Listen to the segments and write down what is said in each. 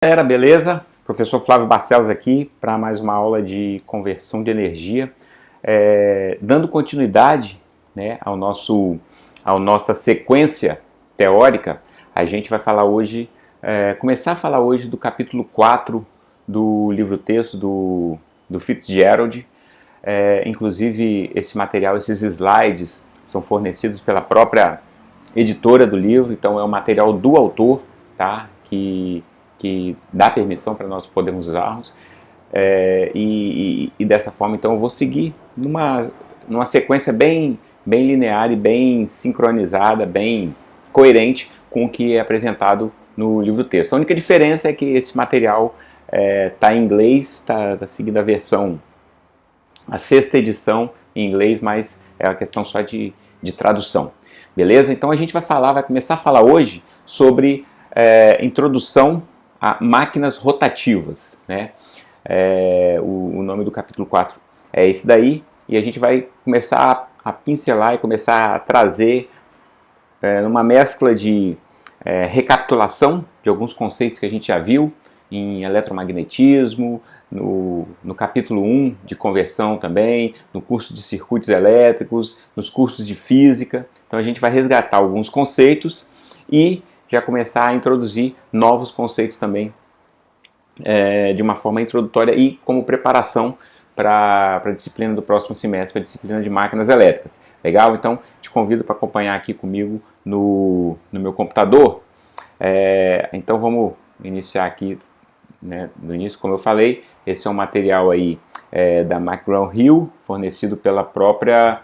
Beleza? Professor Flávio Barcelos aqui para mais uma aula de conversão de energia, dando continuidade, né, à nossa sequência teórica. A gente vai falar hoje, começar a falar hoje do capítulo 4 do livro-texto do Fitzgerald. Inclusive esse material, esses slides são fornecidos pela própria editora do livro, então é um material do autor, tá? Que dá permissão para nós podermos usarmos, e dessa forma então eu vou seguir numa sequência bem linear e bem sincronizada, bem coerente com o que é apresentado no livro-texto. A única diferença é que esse material está em inglês, está seguindo a versão, a sexta edição em inglês, mas é uma questão só de tradução. Beleza? Então a gente vai começar a falar hoje sobre introdução a máquinas rotativas, né? O nome do capítulo 4 é esse daí, e a gente vai começar a pincelar e começar a trazer uma mescla de recapitulação de alguns conceitos que a gente já viu em eletromagnetismo, no capítulo 1 de conversão também, no curso de circuitos elétricos, nos cursos de física. Então a gente vai resgatar alguns conceitos e já começar a introduzir novos conceitos também de uma forma introdutória e como preparação para a disciplina do próximo semestre, para a disciplina de máquinas elétricas. Legal? Então te convido para acompanhar aqui comigo no meu computador. Então vamos iniciar aqui, né, no início, como eu falei. Esse é um material aí da McGraw-Hill, fornecido pela própria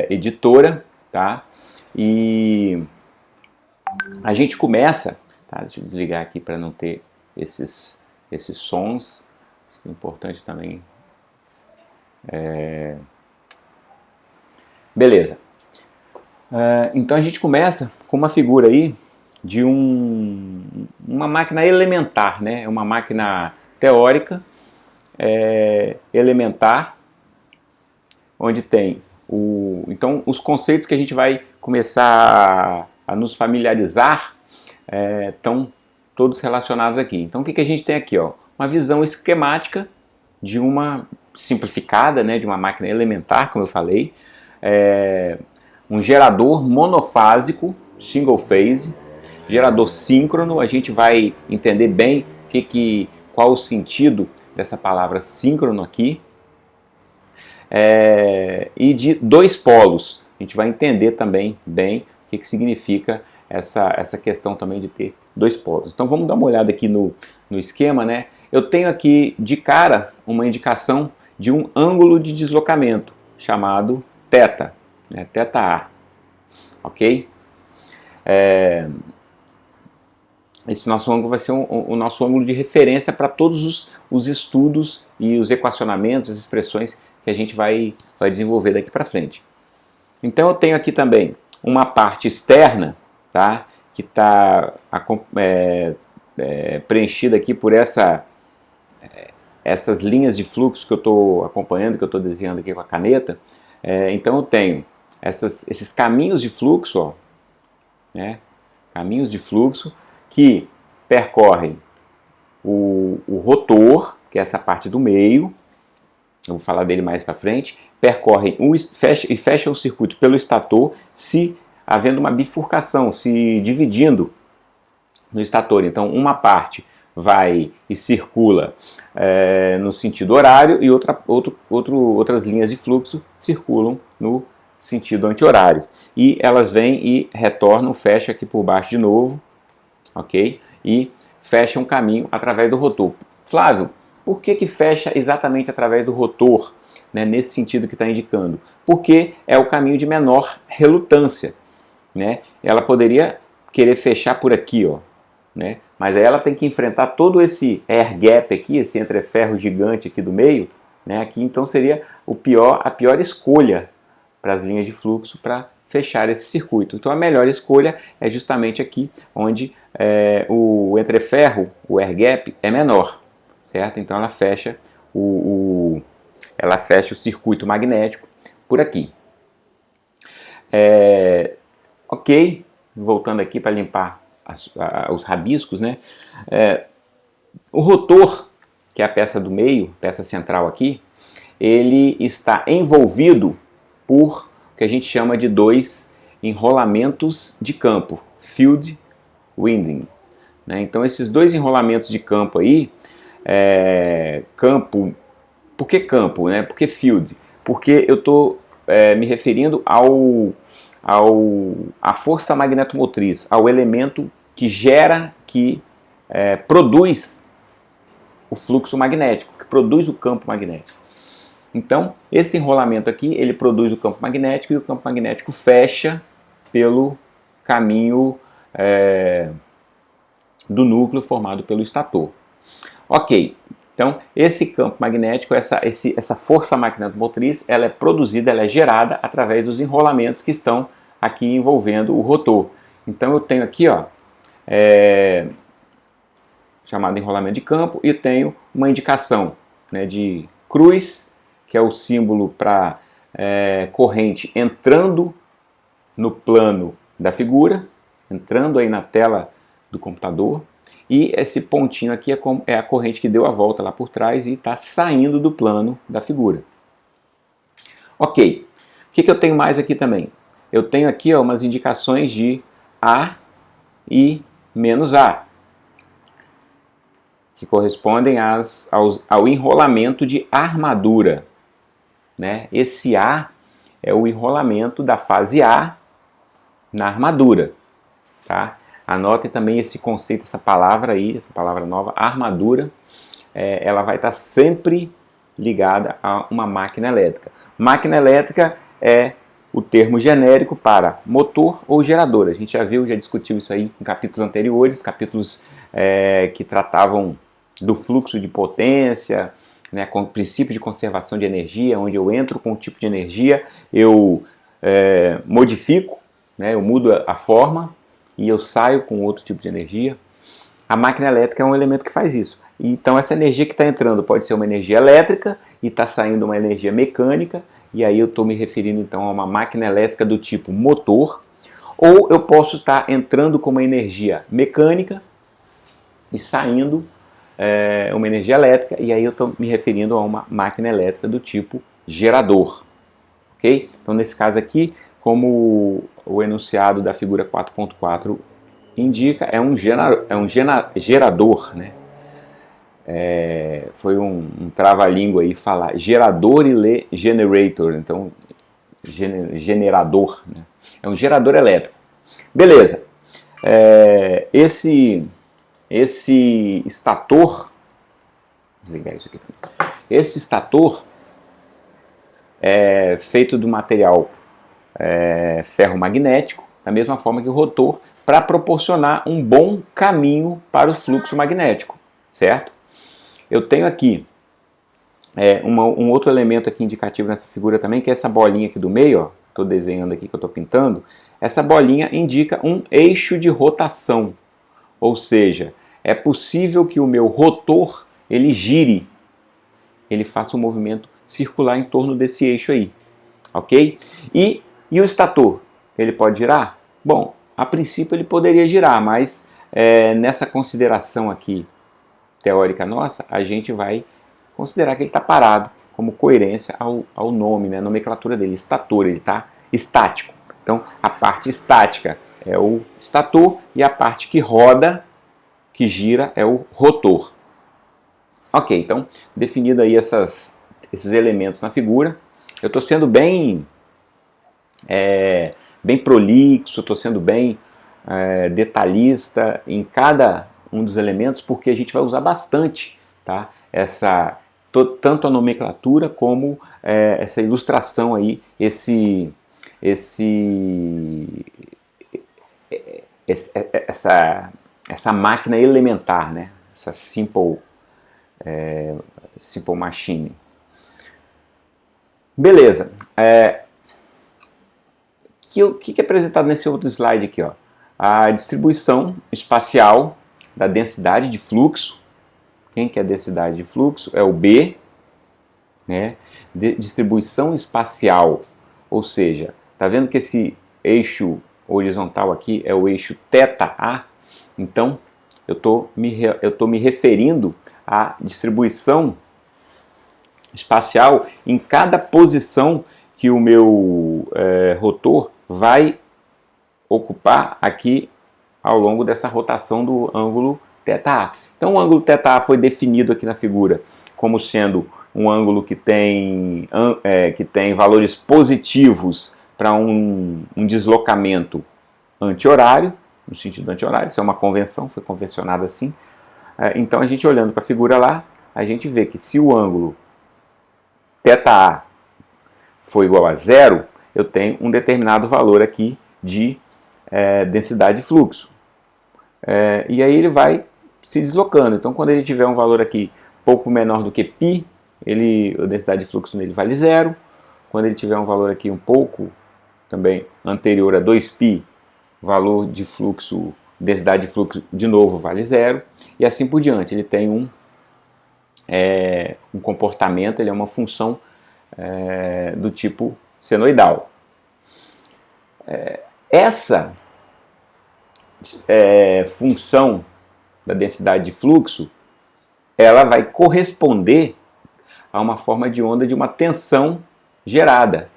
editora, tá? E a gente começa, tá? Deixa eu desligar aqui para não ter esses sons. É importante também. Beleza. Então a gente começa com uma figura aí de uma máquina elementar, né? É uma máquina teórica, elementar, onde tem então os conceitos que a gente vai começar a nos familiarizar estão todos relacionados aqui. Então o que a gente tem aqui? Ó? Uma visão esquemática de uma simplificada, né, de uma máquina elementar, como eu falei, um gerador monofásico, single phase, gerador síncrono. A gente vai entender bem qual o sentido dessa palavra síncrono aqui, e de dois polos. A gente vai entender também bem o que significa essa questão também de ter dois polos. Então vamos dar uma olhada aqui no esquema, né? Eu tenho aqui de cara uma indicação de um ângulo de deslocamento chamado θ, né? θA, ok? Esse nosso ângulo vai ser o nosso ângulo de referência para todos os estudos e os equacionamentos, as expressões que a gente vai desenvolver daqui para frente. Então eu tenho aqui também uma parte externa, tá? Que está preenchida aqui por essas linhas de fluxo que eu estou acompanhando, que eu estou desenhando aqui com a caneta. Então eu tenho esses caminhos de fluxo, ó, né? Caminhos de fluxo que percorrem o rotor, que é essa parte do meio. Eu vou falar dele mais para frente. Percorrem e fecham o circuito pelo estator, se havendo uma bifurcação, se dividindo no estator. Então uma parte vai e circula no sentido horário e outras linhas de fluxo circulam no sentido anti-horário. E elas vêm e retornam, fecham aqui por baixo de novo, ok? E fecham um caminho através do rotor. Flávio, por que fecha exatamente através do rotor, né, nesse sentido que está indicando? Porque é o caminho de menor relutância, né? Ela poderia querer fechar por aqui, ó, né? Mas aí ela tem que enfrentar todo esse air gap aqui, esse entreferro gigante aqui do meio, né? Aqui então seria a pior escolha para as linhas de fluxo para fechar esse circuito. Então a melhor escolha é justamente aqui, onde o entreferro, o air gap, é menor, certo? Então ela fecha o circuito magnético por aqui. Ok, voltando aqui para limpar os rabiscos, né? O rotor, que é a peça do meio, peça central aqui, ele está envolvido por o que a gente chama de dois enrolamentos de campo, field winding, né? Então esses dois enrolamentos de campo aí, campo, por que campo, né? Por que field? Porque eu estou me referindo à força magnetomotriz, ao elemento que gera, que produz o fluxo magnético, que produz o campo magnético. Então, esse enrolamento aqui, ele produz o campo magnético e o campo magnético fecha pelo caminho do núcleo formado pelo estator. Ok, então esse campo magnético, essa força magnetomotriz, ela é produzida, ela é gerada através dos enrolamentos que estão aqui envolvendo o rotor. Então eu tenho aqui, ó, chamado enrolamento de campo, e tenho uma indicação, né, de cruz, que é o símbolo para corrente entrando no plano da figura, entrando aí na tela do computador, e esse pontinho aqui é a corrente que deu a volta lá por trás e está saindo do plano da figura. Ok, o que eu tenho mais aqui também? Eu tenho aqui, ó, umas indicações de A e menos A, que correspondem ao enrolamento de armadura, né? Esse A é o enrolamento da fase A na armadura, tá? Anotem também esse conceito, essa palavra aí, essa palavra nova, armadura, ela vai estar sempre ligada a uma máquina elétrica. Máquina elétrica é o termo genérico para motor ou gerador. A gente já viu, já discutiu isso aí em capítulos anteriores, capítulos que tratavam do fluxo de potência, né, com o princípio de conservação de energia, onde eu entro com um tipo de energia, eu modifico, né, eu mudo a forma e eu saio com outro tipo de energia. A máquina elétrica é um elemento que faz isso. Então essa energia que está entrando pode ser uma energia elétrica e está saindo uma energia mecânica, e aí eu estou me referindo então a uma máquina elétrica do tipo motor, ou eu posso estar entrando com uma energia mecânica e saindo uma energia elétrica, e aí eu estou me referindo a uma máquina elétrica do tipo gerador. Ok? Então nesse caso aqui, como o enunciado da figura 4.4 indica, é um gerador, né? Foi um trava-língua aí falar gerador e ler generator, então generador, né? É um gerador elétrico. Beleza. Esse estator, vou ligar isso aqui. Esse estator é feito do material ferromagnético, da mesma forma que o rotor, para proporcionar um bom caminho para o fluxo magnético, certo? Eu tenho aqui um outro elemento aqui indicativo nessa figura também, que é essa bolinha aqui do meio, estou desenhando aqui, que eu estou pintando. Essa bolinha indica um eixo de rotação, ou seja, é possível que o meu rotor ele gire, ele faça um movimento circular em torno desse eixo aí, ok? E o estator, ele pode girar? Bom, a princípio ele poderia girar, mas nessa consideração aqui teórica nossa, a gente vai considerar que ele está parado, como coerência ao nome, né, a nomenclatura dele, estator, ele está estático. Então, a parte estática é o estator e a parte que roda, que gira, é o rotor. Ok, então, definido aí esses elementos na figura, eu estou sendo bem prolixo, estou sendo bem detalhista em cada um dos elementos, porque a gente vai usar bastante, tá? Tanto a nomenclatura como essa ilustração aí, essa máquina elementar, né? Essa simple machine. Beleza. O que é apresentado nesse outro slide aqui, ó? A distribuição espacial da densidade de fluxo. Quem que é a densidade de fluxo? É o B, né? Distribuição espacial, ou seja, tá vendo que esse eixo horizontal aqui é o eixo θA? Então, eu estou me referindo à distribuição espacial em cada posição que o meu rotor vai ocupar aqui ao longo dessa rotação do ângulo θ. Então o ângulo θ foi definido aqui na figura como sendo um ângulo que tem valores positivos para um deslocamento anti-horário, no sentido anti-horário, isso é uma convenção, foi convencionado assim. Então a gente olhando para a figura lá, a gente vê que se o ângulo θ for igual a zero, eu tenho um determinado valor aqui de densidade de fluxo. E aí ele vai se deslocando. Então quando ele tiver um valor aqui pouco menor do que π, a densidade de fluxo nele vale zero. Quando ele tiver um valor aqui um pouco também anterior a 2π, valor de fluxo, densidade de fluxo de novo vale zero. E assim por diante. Ele tem um comportamento, ele é uma função do tipo senoidal. Essa função da densidade de fluxo, ela vai corresponder a uma forma de onda de uma tensão gerada,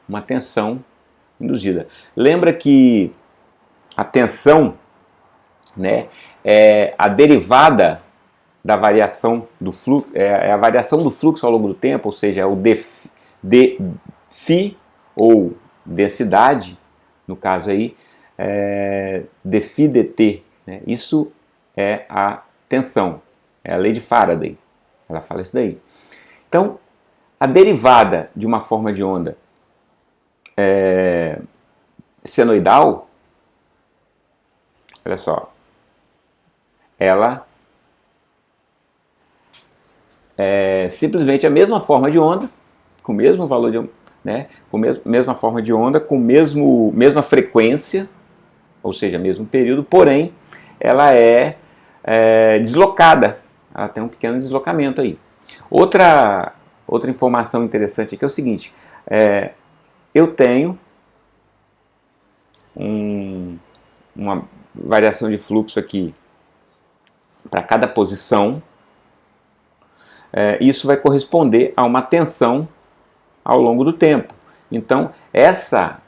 uma tensão induzida. Lembra que a tensão, né, é a derivada da variação do fluxo, é a variação do fluxo ao longo do tempo, ou seja, é o dφ ou densidade, no caso aí, dφ dt, né? Isso é a tensão, é a lei de Faraday, ela fala isso daí. Então, a derivada de uma forma de onda senoidal, olha só, ela é simplesmente a mesma forma de onda, com o mesmo valor de, né, com mesma forma de onda, com mesma frequência, ou seja, mesmo período, porém ela é deslocada, ela tem um pequeno deslocamento aí. Outra informação interessante aqui é o seguinte, eu tenho uma variação de fluxo aqui para cada posição, isso vai corresponder a uma tensão ao longo do tempo. Então, essa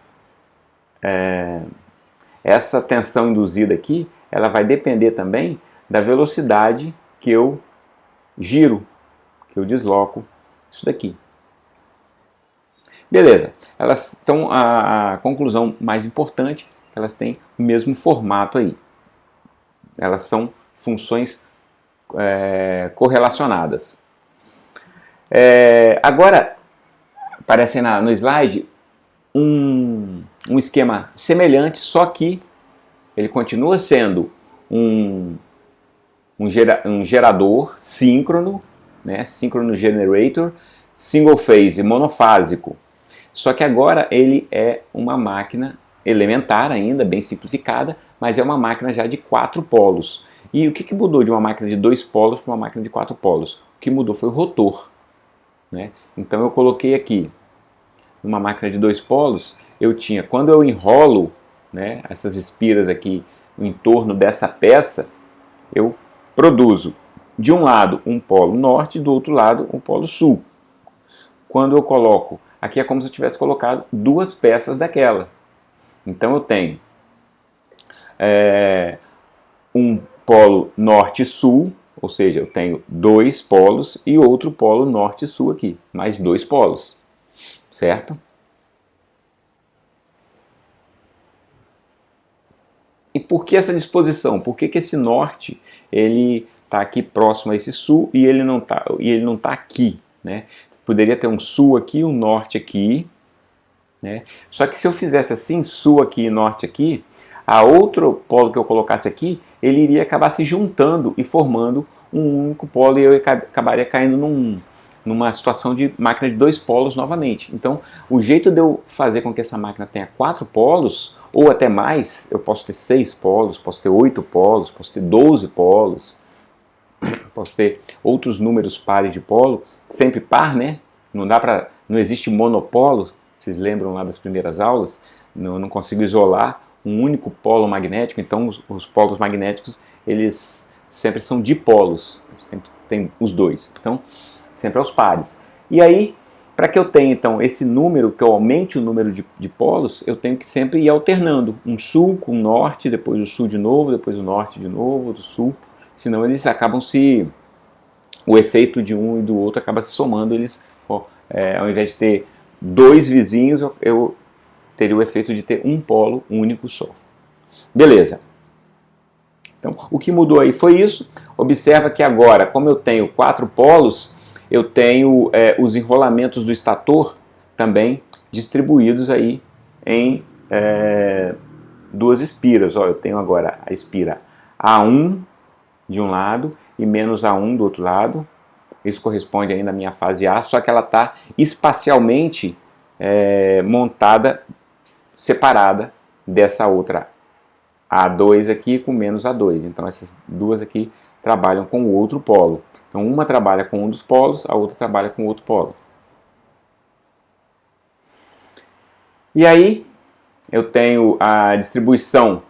tensão induzida aqui, ela vai depender também da velocidade que eu giro, que eu desloco isso daqui. Beleza, então a conclusão mais importante é que elas têm o mesmo formato aí. Elas são funções correlacionadas. Agora, aparece no slide um esquema semelhante, só que ele continua sendo um gerador síncrono, né, síncrono generator, single phase, monofásico. Só que agora ele é uma máquina elementar ainda, bem simplificada, mas é uma máquina já de 4 polos. E o que mudou de uma máquina de 2 polos para uma máquina de 4 polos? O que mudou foi o rotor, né? Então eu coloquei aqui, numa máquina de 2 polos, eu tinha, quando eu enrolo, né, essas espiras aqui em torno dessa peça, eu produzo de um lado um polo norte e do outro lado um polo sul. Quando eu coloco, aqui é como se eu tivesse colocado 2 peças daquela. Então eu tenho um polo norte e sul, ou seja, eu tenho 2 polos e outro polo norte e sul aqui, mais 2 polos, certo? E por que essa disposição? Por que esse norte ele está aqui próximo a esse sul e ele não está aqui, né? Poderia ter um sul aqui, um norte aqui, né? Só que se eu fizesse assim, sul aqui e norte aqui, a outro polo que eu colocasse aqui, ele iria acabar se juntando e formando um único polo e eu acabaria caindo numa situação de máquina de 2 polos novamente. Então, o jeito de eu fazer com que essa máquina tenha 4 polos, ou até mais, eu posso ter 6 polos, posso ter 8 polos, posso ter 12 polos, posso ter outros números pares de polo, sempre par, né? Não existe monopolo, vocês lembram lá das primeiras aulas? Não consigo isolar um único polo magnético, então os polos magnéticos eles sempre são dipolos, sempre tem os dois, então sempre aos pares. E aí, para que eu tenha então esse número, que eu aumente o número de polos, eu tenho que sempre ir alternando, um sul com o norte, depois o sul de novo, depois o norte de novo, o sul, senão eles acabam se... o efeito de um e do outro acaba se somando, eles, ao invés de ter dois vizinhos, eu teria o efeito de ter um polo único só. Beleza. Então, o que mudou aí foi isso. Observa que agora, como eu tenho 4 polos, eu tenho os enrolamentos do estator também distribuídos aí em 2 espiras. Ó, eu tenho agora a espira A1 de um lado e menos A1 do outro lado. Isso corresponde ainda à minha fase A, só que ela está espacialmente montada, separada dessa outra A2 aqui com menos A2. Então essas duas aqui trabalham com o outro polo. Então uma trabalha com um dos polos, a outra trabalha com o outro polo. E aí eu tenho a distribuição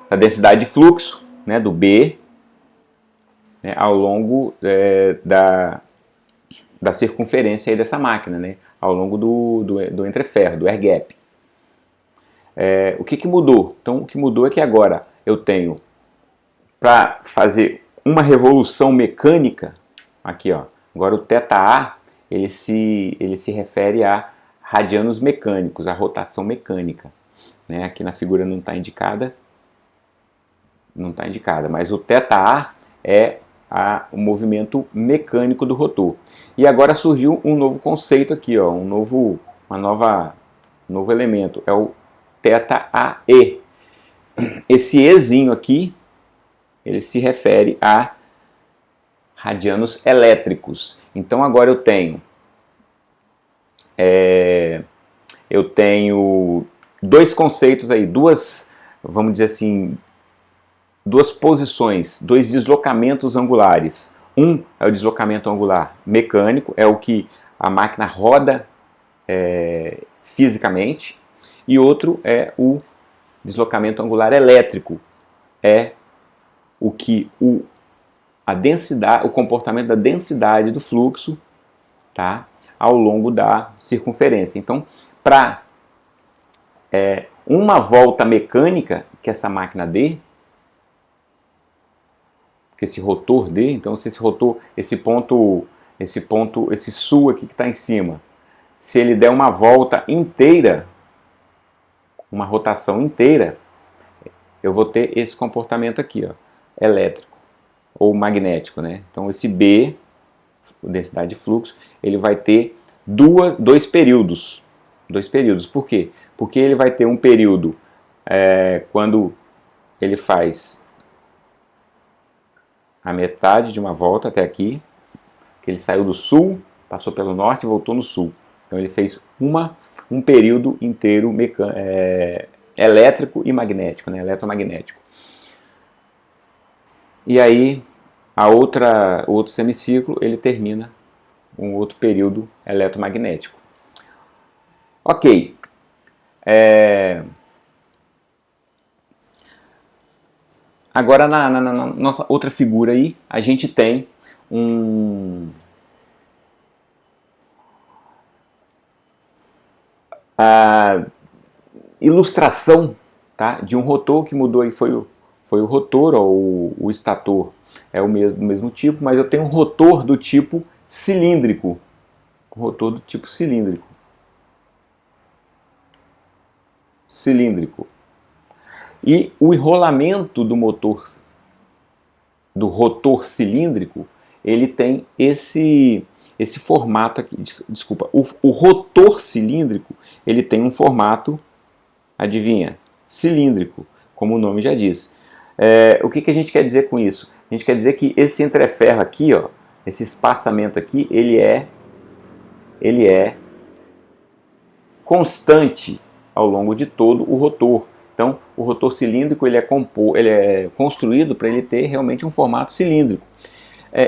da densidade de fluxo, né, do B, né, ao longo da circunferência aí dessa máquina, né, ao longo do entreferro, do air gap. O que mudou? Então o que mudou é que agora eu tenho, para fazer uma revolução mecânica, aqui ó, agora o θA, ele se refere a radianos mecânicos, a rotação mecânica. Né? Aqui na figura não está indicada, mas o θA é o movimento mecânico do rotor. E agora surgiu um novo conceito aqui, ó, um novo elemento, é o θAE. Esse Ezinho aqui, ele se refere a radianos elétricos. Então agora eu tenho dois conceitos aí, vamos dizer assim, duas posições, dois deslocamentos angulares. Um é o deslocamento angular mecânico, é o que a máquina roda fisicamente, e outro é o deslocamento angular elétrico, é o que o comportamento da densidade do fluxo, tá, ao longo da circunferência. Então, para uma volta mecânica que essa máquina dê, que esse rotor dê, então se esse rotor, esse sul aqui que está em cima, se ele der uma volta inteira, uma rotação inteira, eu vou ter esse comportamento aqui, ó, elétrico ou magnético, né? Então esse B, densidade de fluxo, ele vai ter dois períodos. Por quê? Porque ele vai ter um período quando ele faz a metade de uma volta até aqui, que ele saiu do sul, passou pelo norte e voltou no sul. Então ele fez um período inteiro elétrico e magnético, né? Eletromagnético. E aí o outro semiciclo ele termina um outro período eletromagnético. Ok. Agora na nossa outra figura aí, a gente tem a ilustração, tá, de um rotor. Que mudou aí foi o rotor, ou o estator é o mesmo tipo, mas eu tenho um rotor do tipo cilíndrico. E o enrolamento do rotor cilíndrico, ele tem esse formato aqui. Desculpa, o rotor cilíndrico, ele tem um formato, adivinha? Cilíndrico, como o nome já diz. O que a gente quer dizer com isso? A gente quer dizer que esse entreferro aqui, ó, esse espaçamento aqui, ele é constante ao longo de todo o rotor. Então, o rotor cilíndrico ele é construído para ele ter realmente um formato cilíndrico.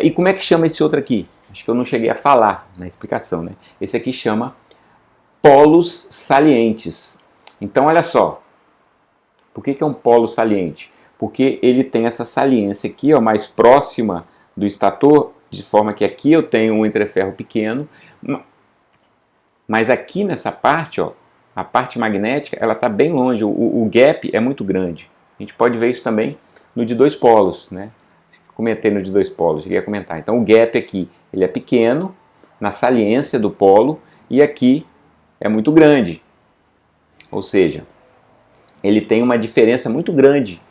E como é que chama esse outro aqui? Acho que eu não cheguei a falar na explicação, né? Esse aqui chama polos salientes. Então, olha só. Por que é um polo saliente? Porque ele tem essa saliência aqui, ó, mais próxima do estator, de forma que aqui eu tenho um entreferro pequeno, mas aqui nessa parte, ó, a parte magnética, ela está bem longe, o gap é muito grande. A gente pode ver isso também no de dois polos, né? Comentei no de dois polos, cheguei a comentar. Então o gap aqui, ele é pequeno, na saliência do polo, e aqui é muito grande. Ou seja, ele tem uma diferença muito grande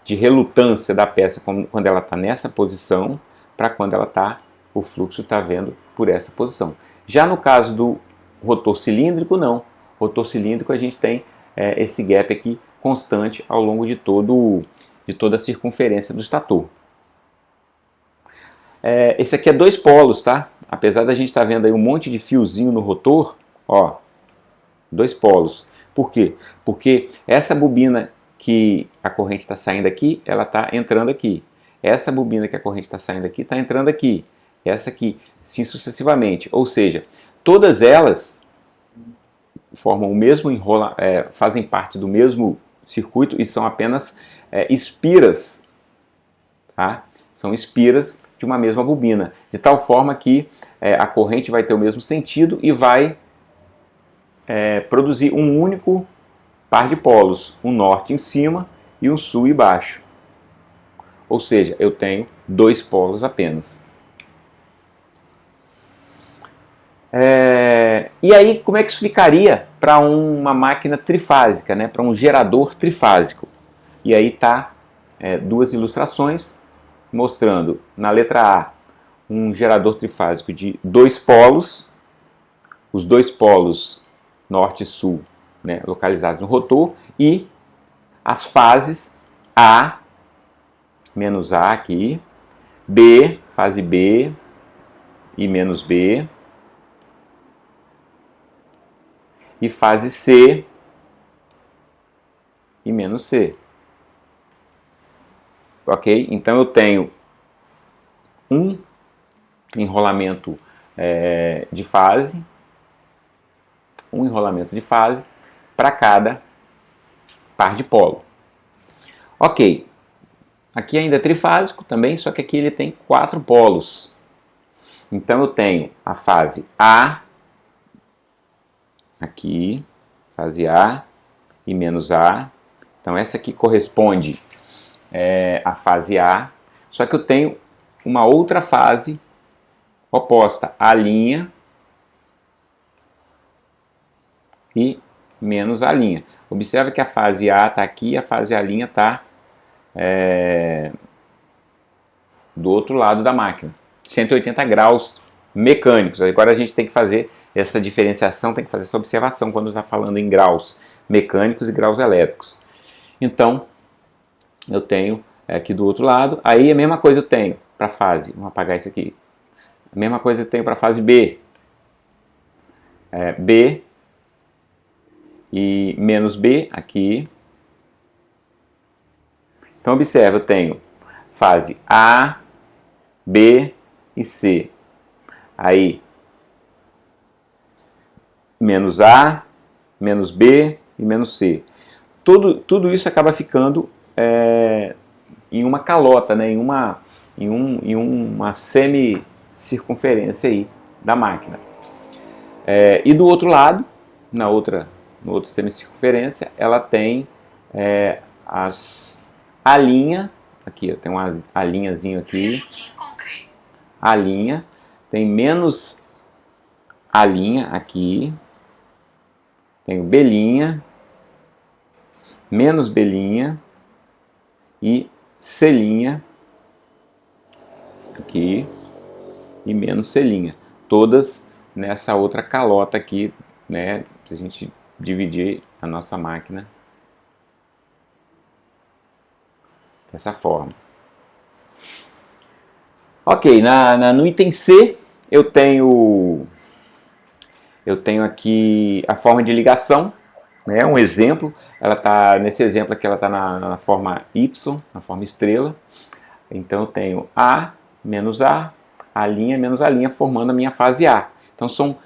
de relutância da peça quando ela está nessa posição para quando ela está, o fluxo está vendo por essa posição. Já no caso do rotor cilíndrico, não. Rotor cilíndrico a gente tem esse gap aqui constante ao longo de toda a circunferência do estator. Esse aqui é dois polos, tá? Apesar da gente estar vendo aí um monte de fiozinho no rotor, ó, dois polos. Por quê? Porque essa bobina que a corrente está saindo aqui, ela está entrando aqui. Essa bobina que a corrente está saindo aqui, está entrando aqui. Essa aqui, assim sucessivamente. Ou seja, todas elas formam o mesmo fazem parte do mesmo circuito e são apenas espiras, tá? São espiras de uma mesma bobina, de tal forma que a corrente vai ter o mesmo sentido e vai produzir um único par de polos, um norte em cima e um sul embaixo. Ou seja, eu tenho dois polos apenas. E aí, como é que isso ficaria para uma máquina trifásica, né? Para um gerador trifásico? E aí tá duas ilustrações mostrando na letra A um gerador trifásico de dois polos, os dois polos norte e sul, né, localizados no rotor, e as fases A, menos A aqui, B, fase B e menos B, e fase C e menos C. Ok? Então eu tenho um enrolamento de fase, para cada par de polo. Ok, aqui ainda é trifásico também, só que aqui ele tem 4 polos. Então eu tenho a fase A, aqui, fase A e menos A. Então essa aqui corresponde à fase A, só que eu tenho uma outra fase oposta, A' e menos A'. Observe que a fase A está aqui e a fase A' está do outro lado da máquina. 180 graus mecânicos. Agora a gente tem que fazer essa diferenciação, tem que fazer essa observação quando está falando em graus mecânicos e graus elétricos. Então, eu tenho aqui do outro lado, aí a mesma coisa eu tenho para a fase, vamos apagar isso aqui, a mesma coisa eu tenho para a fase B, B e menos B aqui. Então observe, eu tenho fase A, B e C, aí menos A, menos B e menos C. Tudo isso acaba ficando em uma calota, né? em uma semi-circunferência aí da máquina. E do outro lado, no outra semicircunferência, ela tem a linha, aqui eu tenho uma linhazinha aqui, a linha, tem menos a linha aqui, tenho B', menos B' e C' aqui e menos C', todas nessa outra calota aqui, né, para a gente dividir a nossa máquina dessa forma. Ok, no item C eu tenho aqui a forma de ligação, né, um exemplo. Nesse exemplo aqui ela está na forma Y, na forma estrela. Então eu tenho A menos A menos A', formando a minha fase A. Então são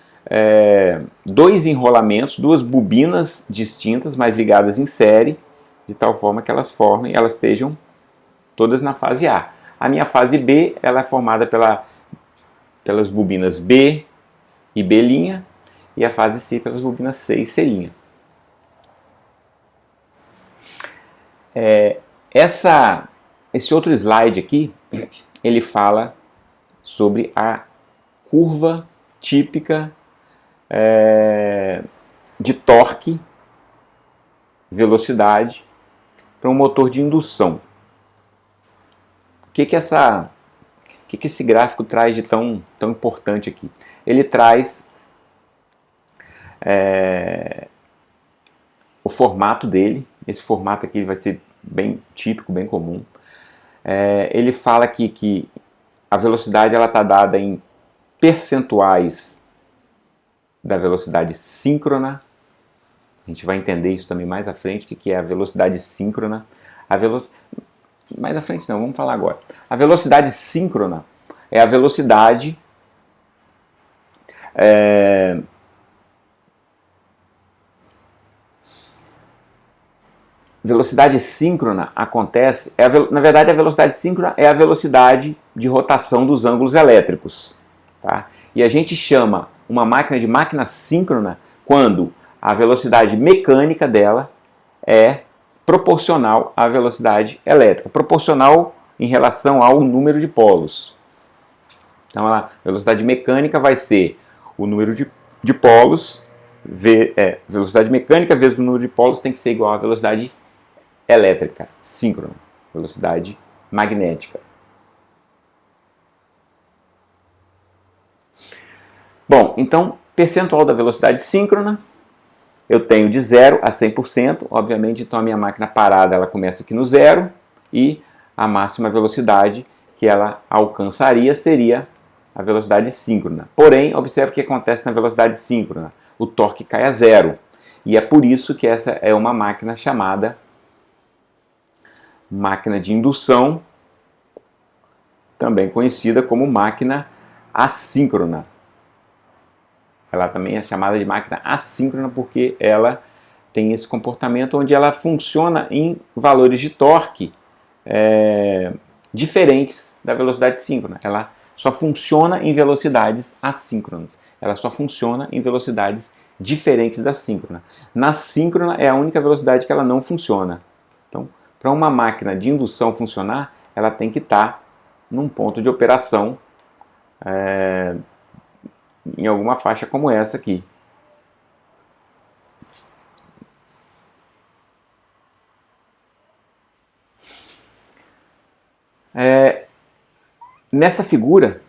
dois enrolamentos, duas bobinas distintas, mas ligadas em série, de tal forma que elas formem, elas estejam todas na fase A. A minha fase B, ela é formada pelas bobinas B e B', e a fase C pelas bobinas C e C'. Esse outro slide aqui, ele fala sobre a curva típica de torque, velocidade, para um motor de indução. O que esse gráfico traz de tão importante aqui? Ele traz o formato dele. Esse formato aqui vai ser bem típico, bem comum. Ele fala aqui que a velocidade está dada em percentuais da velocidade síncrona. A gente vai entender isso também mais à frente, o que é a velocidade síncrona. Mais à frente não, vamos falar agora. A velocidade síncrona é a velocidade velocidade síncrona acontece, na verdade a velocidade síncrona é a velocidade de rotação dos ângulos elétricos. Tá? E a gente chama uma máquina de máquina síncrona quando a velocidade mecânica dela é proporcional à velocidade elétrica, proporcional em relação ao número de polos. Então a velocidade mecânica vai ser o número de polos, velocidade mecânica vezes o número de polos tem que ser igual à velocidade elétrica, síncrona, velocidade magnética. Bom, então, percentual da velocidade síncrona, eu tenho de 0 a 100%, obviamente, então a minha máquina parada ela começa aqui no 0 e a máxima velocidade que ela alcançaria seria a velocidade síncrona. Porém, observe o que acontece na velocidade síncrona, o torque cai a 0 e é por isso que essa é uma máquina chamada máquina de indução, também conhecida como máquina assíncrona. Ela também é chamada de máquina assíncrona porque ela tem esse comportamento onde ela funciona em valores de torque diferentes da velocidade síncrona. Ela só funciona em velocidades assíncronas. Ela só funciona em velocidades diferentes da síncrona. Na síncrona é a única velocidade que ela não funciona. Então, para uma máquina de indução funcionar, ela tem que estar num ponto de operação em alguma faixa como essa aqui. Nessa figura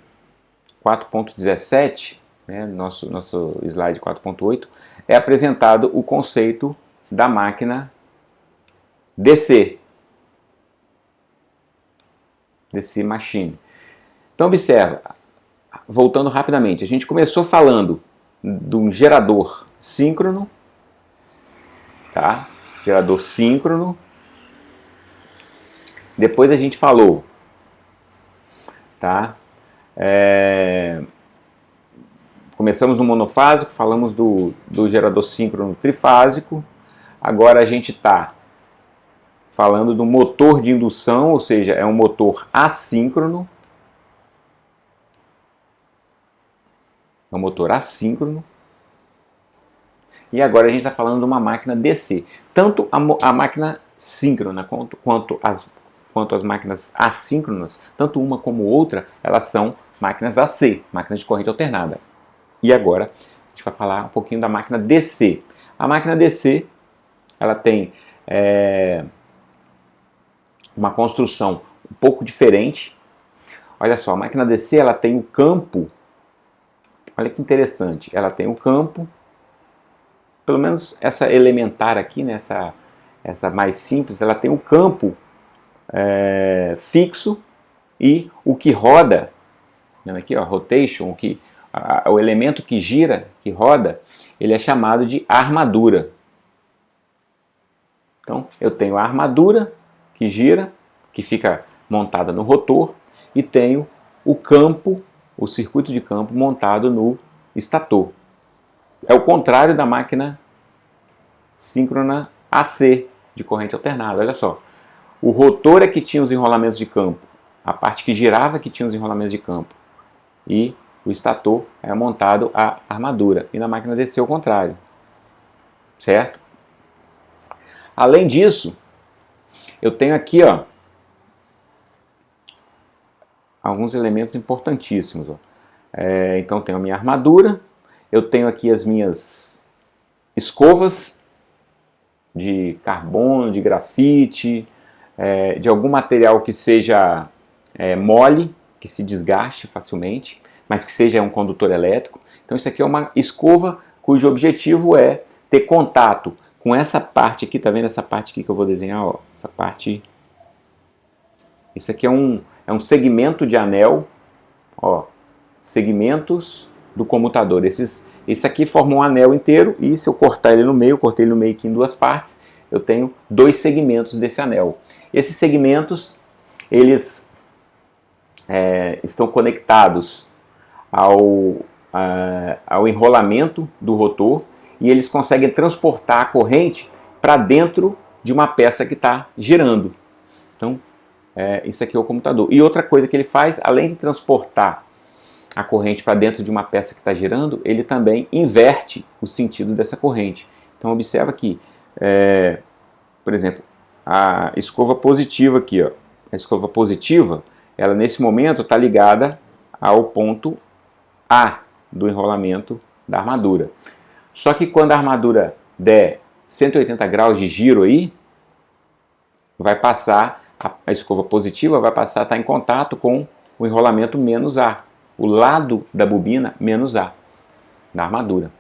4.17, né, nosso slide 4.8, é apresentado o conceito da máquina DC Machine. Então observa, voltando rapidamente, a gente começou falando de um gerador síncrono, tá? Gerador síncrono. Depois a gente falou, tá? Começamos no monofásico, falamos do gerador síncrono trifásico. Agora a gente está falando do motor de indução, ou seja, é um motor assíncrono. É um motor assíncrono. E agora a gente está falando de uma máquina DC. Tanto a máquina síncrona quanto as máquinas assíncronas, tanto uma como outra, elas são máquinas AC, máquinas de corrente alternada. E agora a gente vai falar um pouquinho da máquina DC. A máquina DC, ela tem uma construção um pouco diferente. Olha só, a máquina DC ela tem o campo, olha que interessante, ela tem o campo, pelo menos essa elementar aqui, né, essa mais simples, ela tem o campo fixo e o que roda, aqui ó, rotation, o elemento que gira, que roda, ele é chamado de armadura. Então eu tenho a armadura que gira, que fica montada no rotor, e tenho o campo, o circuito de campo montado no estator. É o contrário da máquina síncrona AC, de corrente alternada. Olha só, o rotor é que tinha os enrolamentos de campo, a parte que girava que tinha os enrolamentos de campo, e o estator é montado a armadura, e na máquina DC o contrário, certo? Além disso, eu tenho aqui, ó, alguns elementos importantíssimos. Ó. Então tenho a minha armadura, eu tenho aqui as minhas escovas de carbono, de grafite, de algum material que seja mole, que se desgaste facilmente, mas que seja um condutor elétrico. Então isso aqui é uma escova cujo objetivo é ter contato com essa parte aqui, tá vendo essa parte aqui que eu vou desenhar? Ó, essa parte, isso aqui é um segmento de anel, ó, segmentos do comutador. Esse aqui forma um anel inteiro e se eu cortar ele no meio, eu cortei ele no meio aqui em duas partes, eu tenho dois segmentos desse anel. Esses segmentos, eles estão conectados ao enrolamento do rotor e eles conseguem transportar a corrente para dentro de uma peça que está girando. Então, isso aqui é o comutador. E outra coisa que ele faz, além de transportar a corrente para dentro de uma peça que está girando, ele também inverte o sentido dessa corrente. Então observa aqui, por exemplo, a escova positiva aqui, ó, a escova positiva, ela nesse momento está ligada ao ponto A do enrolamento da armadura. Só que quando a armadura der 180 graus de giro aí, vai passar, a escova positiva vai passar a estar em contato com o enrolamento menos A, o lado da bobina menos A, da armadura,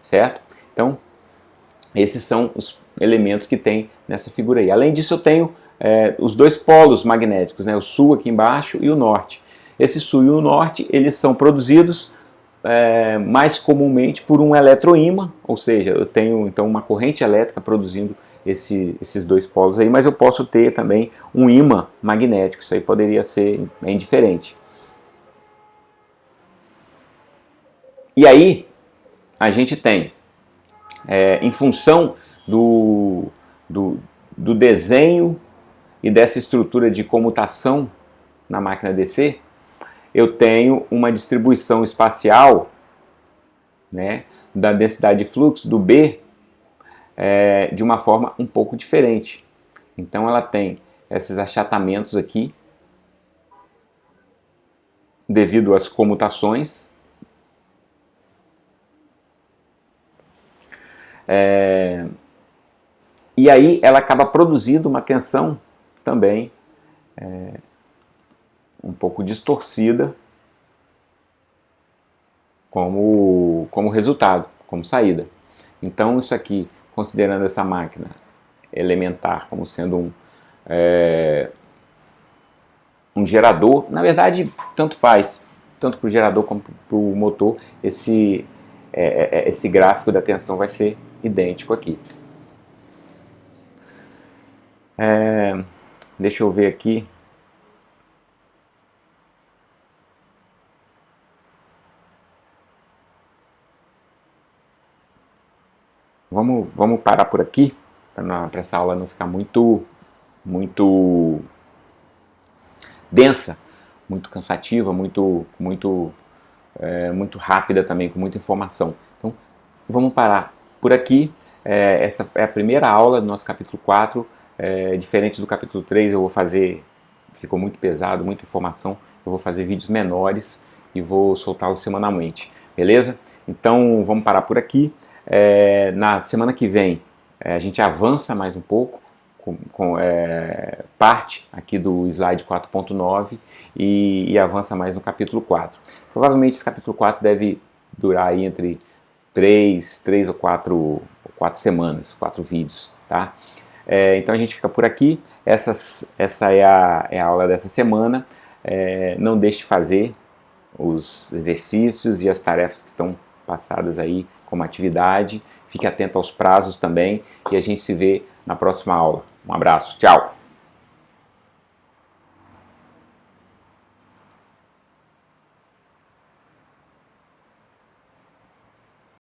certo? Então, esses são os elementos que tem nessa figura aí. Além disso, eu tenho os dois polos magnéticos, né? O sul aqui embaixo e o norte. Esse sul e o norte, eles são produzidos mais comumente por um eletroímã, ou seja, eu tenho então uma corrente elétrica produzindo esses dois polos aí, mas eu posso ter também um ímã magnético, isso aí poderia ser indiferente. E aí, a gente tem, em função do desenho e dessa estrutura de comutação na máquina DC, eu tenho uma distribuição espacial, né, da densidade de fluxo, do B, de uma forma um pouco diferente. Então ela tem esses achatamentos aqui, devido às comutações, e aí ela acaba produzindo uma tensão também um pouco distorcida como resultado, como saída. Então isso aqui, considerando essa máquina elementar como sendo um gerador, na verdade tanto faz, tanto para o gerador como para o motor, esse gráfico da tensão vai ser idêntico aqui. Deixa eu ver aqui. Vamos parar por aqui, para essa aula não ficar muito densa, muito cansativa, muito rápida também, com muita informação. Então, vamos parar por aqui. Essa é a primeira aula do nosso capítulo 4. Diferente do capítulo 3, eu vou fazer, ficou muito pesado, muita informação, eu vou fazer vídeos menores e vou soltá-los semanalmente, beleza? Então, vamos parar por aqui. Na semana que vem a gente avança mais um pouco com parte aqui do slide 4.9 e avança mais no capítulo 4. Provavelmente esse capítulo 4 deve durar aí entre 3 ou 4 semanas, 4 vídeos, tá? Então a gente fica por aqui. Essa é a aula dessa semana. Não deixe de fazer os exercícios e as tarefas que estão passadas aí como atividade. Fique atento aos prazos também e a gente se vê na próxima aula. Um abraço, tchau!